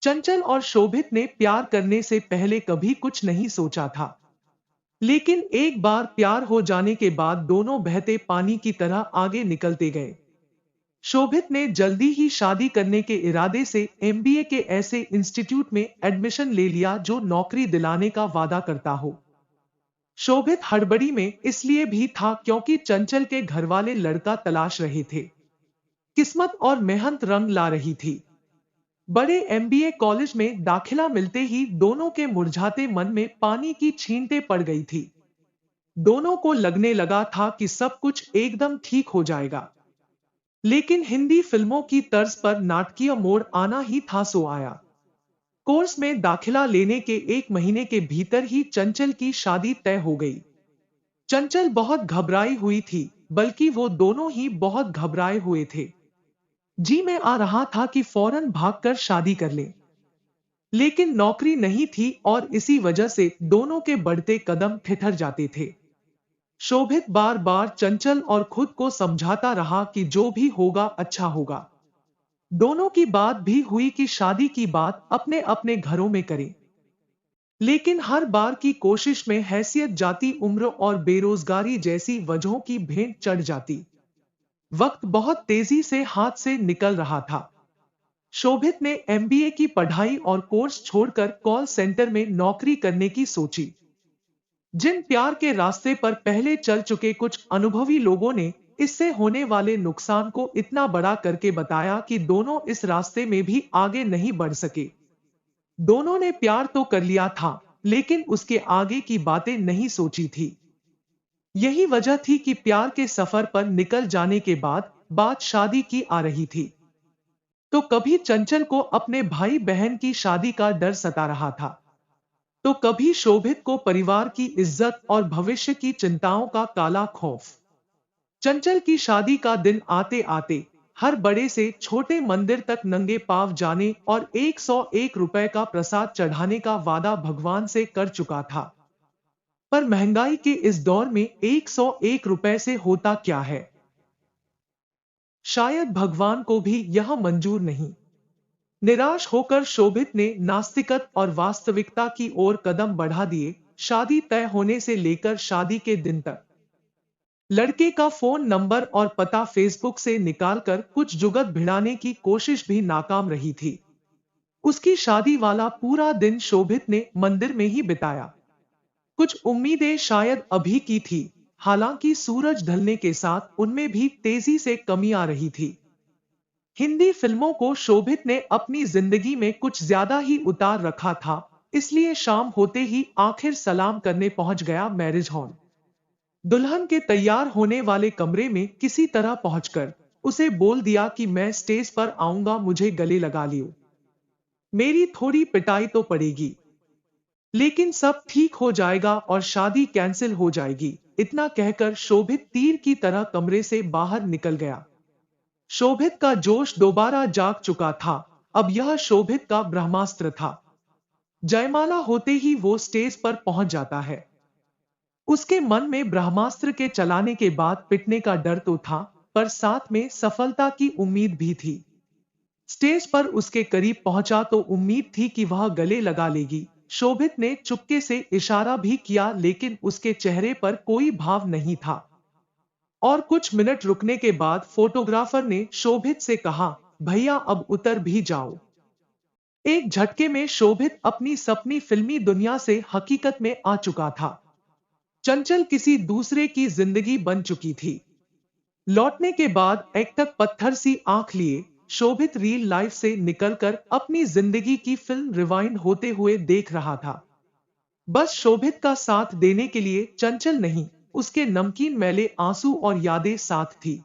चंचल और शोभित ने प्यार करने से पहले कभी कुछ नहीं सोचा था। लेकिन एक बार प्यार हो जाने के बाद दोनों बहते पानी की तरह आगे निकलते गए। शोभित ने जल्दी ही शादी करने के इरादे से एमबीए के ऐसे इंस्टीट्यूट में एडमिशन ले लिया जो नौकरी दिलाने का वादा करता हो। शोभित हड़बड़ी में इसलिए भी था क्योंकि चंचल के घरवाले लड़का तलाश रहे थे। किस्मत और मेहनत रंग ला रही थी। बड़े एमबीए कॉलेज में दाखिला मिलते ही दोनों के मुरझाते मन में पानी की छींटे पड़ गई थी। दोनों को लगने लगा था कि सब कुछ एकदम ठीक हो जाएगा। लेकिन हिंदी फिल्मों की तर्ज पर नाटकीय मोड़ आना ही था सो आया। कोर्स में दाखिला लेने के 1 महीने के भीतर ही चंचल की शादी तय हो गई। चंचल बहुत घबराई हुई थी, बल्कि वो दोनों ही बहुत घबराए हुए थे। जी मैं आ रहा था कि फौरन भागकर शादी कर ले। लेकिन नौकरी नहीं थी और इसी वजह से दोनों के बढ़ते कदम ठिठर जाते थे। शोभित बार बार चंचल और खुद को समझाता रहा कि जो भी होगा अच्छा होगा। दोनों की बात भी हुई कि शादी की बात अपने अपने घरों में करें। लेकिन हर बार की कोशिश में हैसियत, जाति, उम्र और बेरोजगारी जैसी वजहों की भेंट चढ़ जाती। वक्त बहुत तेजी से हाथ से निकल रहा था। शोभित ने एमबीए की पढ़ाई और कोर्स छोड़कर कॉल सेंटर में नौकरी करने की सोची। जिन प्यार के रास्ते पर पहले चल चुके कुछ अनुभवी लोगों ने इससे होने वाले नुकसान को इतना बड़ा करके बताया कि दोनों इस रास्ते में भी आगे नहीं बढ़ सके। दोनों ने प्यार तो कर लिया था, लेकिन उसके आगे की बातें नहीं सोची थी। यही वजह थी कि प्यार के सफर पर निकल जाने के बाद बात शादी की आ रही थी। तो कभी चंचल को अपने भाई बहन की शादी का डर सता रहा था, तो कभी शोभित को परिवार की इज्जत और भविष्य की चिंताओं का काला खौफ। चंचल की शादी का दिन आते आते हर बड़े से छोटे मंदिर तक नंगे पांव जाने और 101 रुपए का प्रसाद चढ़ाने का वादा भगवान से कर चुका था। पर महंगाई के इस दौर में 101 रुपए से होता क्या है? शायद भगवान को भी यह मंजूर नहीं। निराश होकर शोभित ने नास्तिकत और वास्तविकता की ओर कदम बढ़ा दिए। शादी तय होने से लेकर शादी के दिन तक लड़के का फोन नंबर और पता फेसबुक से निकालकर कुछ जुगत भिड़ाने की कोशिश भी नाकाम रही थी। उसकी शादी वाला पूरा दिन शोभित ने मंदिर में ही बिताया। कुछ उम्मीदें शायद अभी की थी, हालांकि सूरज ढलने के साथ उनमें भी तेजी से कमी आ रही थी। हिंदी फिल्मों को शोभित ने अपनी जिंदगी में कुछ ज्यादा ही उतार रखा था, इसलिए शाम होते ही आखिर सलाम करने पहुंच गया मैरिज हॉल। दुल्हन के तैयार होने वाले कमरे में किसी तरह पहुंचकर उसे बोल दिया कि मैं स्टेज पर आऊंगा, मुझे गले लगा लियो। मेरी थोड़ी पिटाई तो पड़ेगी, लेकिन सब ठीक हो जाएगा और शादी कैंसिल हो जाएगी। इतना कहकर शोभित तीर की तरह कमरे से बाहर निकल गया। शोभित का जोश दोबारा जाग चुका था। अब यह शोभित का ब्रह्मास्त्र था। जयमाला होते ही वो स्टेज पर पहुंच जाता है। उसके मन में ब्रह्मास्त्र के चलाने के बाद पिटने का डर तो था, पर साथ में सफलता की उम्मीद भी थी। स्टेज पर उसके करीब पहुंचा तो उम्मीद थी कि वह गले लगा लेगी। शोभित ने चुपके से इशारा भी किया, लेकिन उसके चेहरे पर कोई भाव नहीं था। और कुछ मिनट रुकने के बाद फोटोग्राफर ने शोभित से कहा, भैया अब उतर भी जाओ। एक झटके में शोभित अपनी सपनी फिल्मी दुनिया से हकीकत में आ चुका था। चंचल किसी दूसरे की जिंदगी बन चुकी थी। लौटने के बाद एक तक पत्थर सी आंख लिए शोभित रियल लाइफ से निकलकर अपनी जिंदगी की फिल्म रिवाइंड होते हुए देख रहा था। बस शोभित का साथ देने के लिए चंचल नहीं, उसके नमकीन मैले आंसू और यादें साथ थी।